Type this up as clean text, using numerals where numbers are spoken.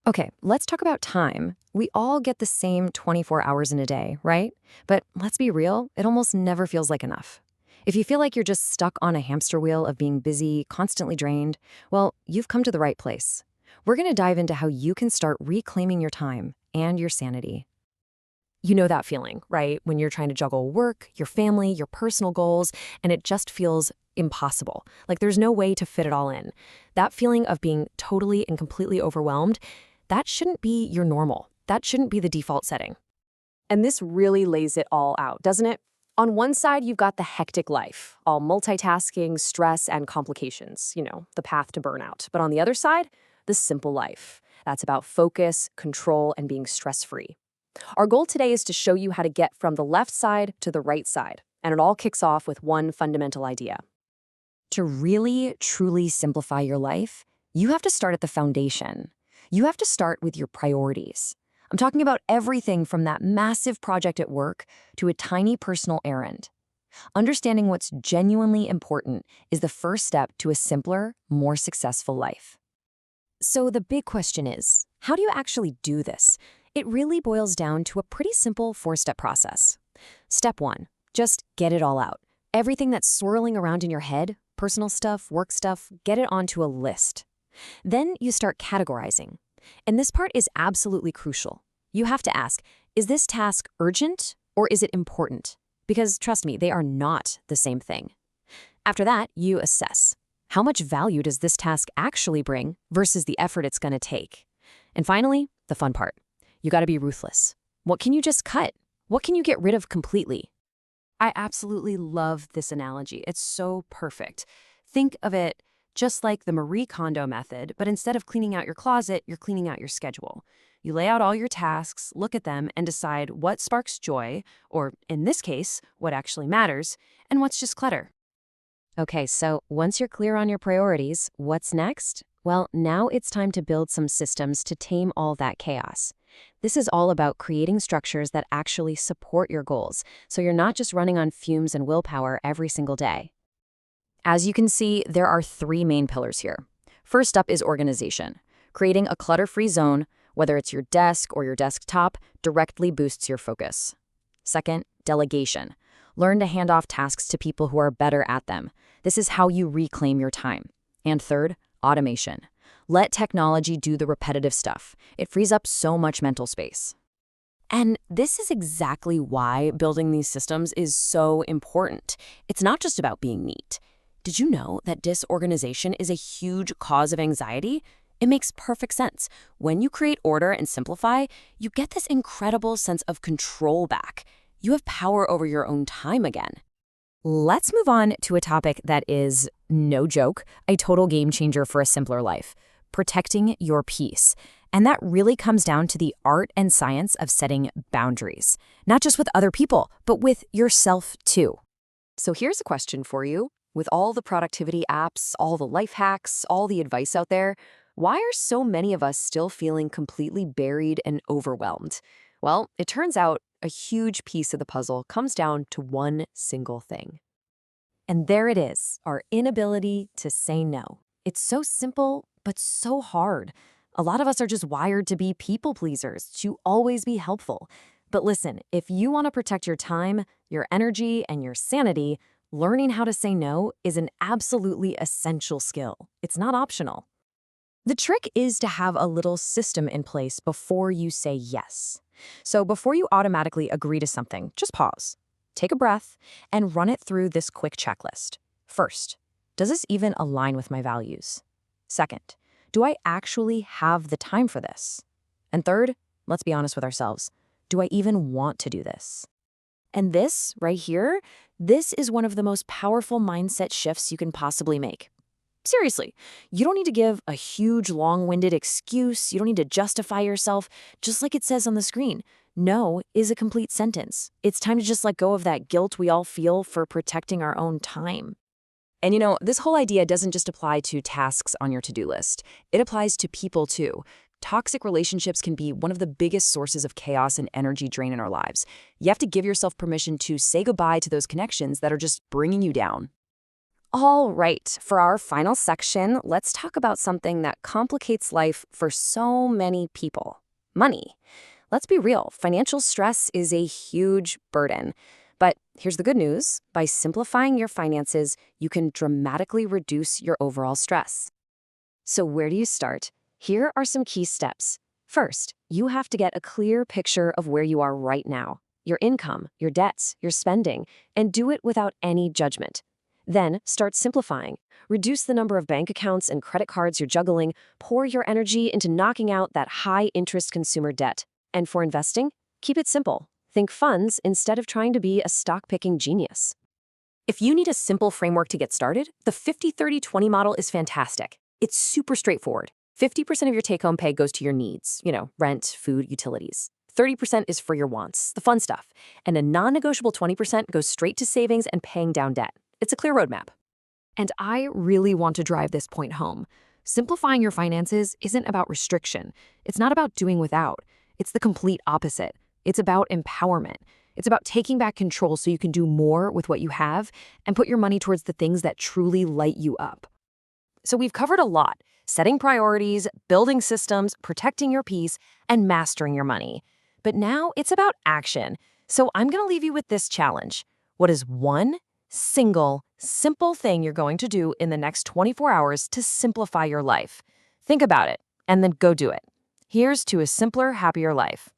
Okay, let's talk about time. We all get the same 24 hours in a day, right? But let's be real, it almost never feels like enough. If you feel like you're just stuck on a hamster wheel of being busy, constantly drained, well, you've come to the right place. We're going to dive into how you can start reclaiming your time and your sanity. You know that feeling, right? When you're trying to juggle work, your family, your personal goals, and it just feels impossible. Like there's no way to fit it all in. That feeling of being totally and completely overwhelmed, that shouldn't be your normal. That shouldn't be the default setting. And this really lays it all out, doesn't it? On one side, you've got the hectic life, all multitasking, stress, and complications, the path to burnout. But on the other side, the simple life. That's about focus, control, and being stress-free. Our goal today is to show you how to get from the left side to the right side, and it all kicks off with one fundamental idea. To really, truly simplify your life, you have to start at the foundation. You have to start with your priorities. I'm talking about everything from that massive project at work to a tiny personal errand. Understanding what's genuinely important is the first step to a simpler, more successful life. So the big question is, how do you actually do this? It really boils down to a pretty simple 4-step process. Step 1, just get it all out. Everything that's swirling around in your head, personal stuff, work stuff, get it onto a list. Then you start categorizing. And this part is absolutely crucial. You have to ask, is this task urgent or is it important? Because trust me, they are not the same thing. After that, you assess. How much value does this task actually bring versus the effort it's going to take? And finally, the fun part. You got to be ruthless. What can you just cut? What can you get rid of completely? I absolutely love this analogy. It's so perfect. Think of it just like the Marie Kondo method, but instead of cleaning out your closet, you're cleaning out your schedule. You lay out all your tasks, look at them, and decide what sparks joy, or in this case, what actually matters, and what's just clutter. Okay, so once you're clear on your priorities, what's next? Well, now it's time to build some systems to tame all that chaos. This is all about creating structures that actually support your goals, so you're not just running on fumes and willpower every single day. As you can see, there are 3 main pillars here. First up is organization. Creating a clutter-free zone, whether it's your desk or your desktop, directly boosts your focus. Second, delegation. Learn to hand off tasks to people who are better at them. This is how you reclaim your time. And third, automation. Let technology do the repetitive stuff. It frees up so much mental space. And this is exactly why building these systems is so important. It's not just about being neat. Did you know that disorganization is a huge cause of anxiety? It makes perfect sense. When you create order and simplify, you get this incredible sense of control back. You have power over your own time again. Let's move on to a topic that is, no joke, a total game changer for a simpler life: protecting your peace. And that really comes down to the art and science of setting boundaries, not just with other people, but with yourself too. So here's a question for you. With all the productivity apps, all the life hacks, all the advice out there, why are so many of us still feeling completely buried and overwhelmed? Well, it turns out a huge piece of the puzzle comes down to one single thing. And there it is, our inability to say no. It's so simple, but so hard. A lot of us are just wired to be people pleasers, to always be helpful. But listen, if you want to protect your time, your energy, and your sanity, learning how to say no is an absolutely essential skill. It's not optional. The trick is to have a little system in place before you say yes. So before you automatically agree to something, just pause, take a breath, and run it through this quick checklist. First, does this even align with my values? Second, do I actually have the time for this? And third, let's be honest with ourselves, do I even want to do this? And this, right here, this is one of the most powerful mindset shifts you can possibly make. Seriously, you don't need to give a huge, long-winded excuse. You don't need to justify yourself, just like it says on the screen. No is a complete sentence. It's time to just let go of that guilt we all feel for protecting our own time. And this whole idea doesn't just apply to tasks on your to-do list. It applies to people too. Toxic relationships can be one of the biggest sources of chaos and energy drain in our lives. You have to give yourself permission to say goodbye to those connections that are just bringing you down. All right, for our final section, let's talk about something that complicates life for so many people: money. Let's be real, financial stress is a huge burden. But here's the good news: by simplifying your finances, you can dramatically reduce your overall stress. So, where do you start? Here are some key steps. First, you have to get a clear picture of where you are right now: your income, your debts, your spending, and do it without any judgment. Then, start simplifying. Reduce the number of bank accounts and credit cards you're juggling. Pour your energy into knocking out that high interest consumer debt. And for investing, keep it simple. Think funds instead of trying to be a stock picking genius. If you need a simple framework to get started, the 50-30-20 model is fantastic. It's super straightforward. 50% of your take-home pay goes to your needs, rent, food, utilities. 30% is for your wants, the fun stuff. And a non-negotiable 20% goes straight to savings and paying down debt. It's a clear roadmap. And I really want to drive this point home. Simplifying your finances isn't about restriction. It's not about doing without. It's the complete opposite. It's about empowerment. It's about taking back control so you can do more with what you have and put your money towards the things that truly light you up. So we've covered a lot: setting priorities, building systems, protecting your peace, and mastering your money. But now it's about action. So I'm going to leave you with this challenge. What is one single, simple thing you're going to do in the next 24 hours to simplify your life? Think about it, and then go do it. Here's to a simpler, happier life.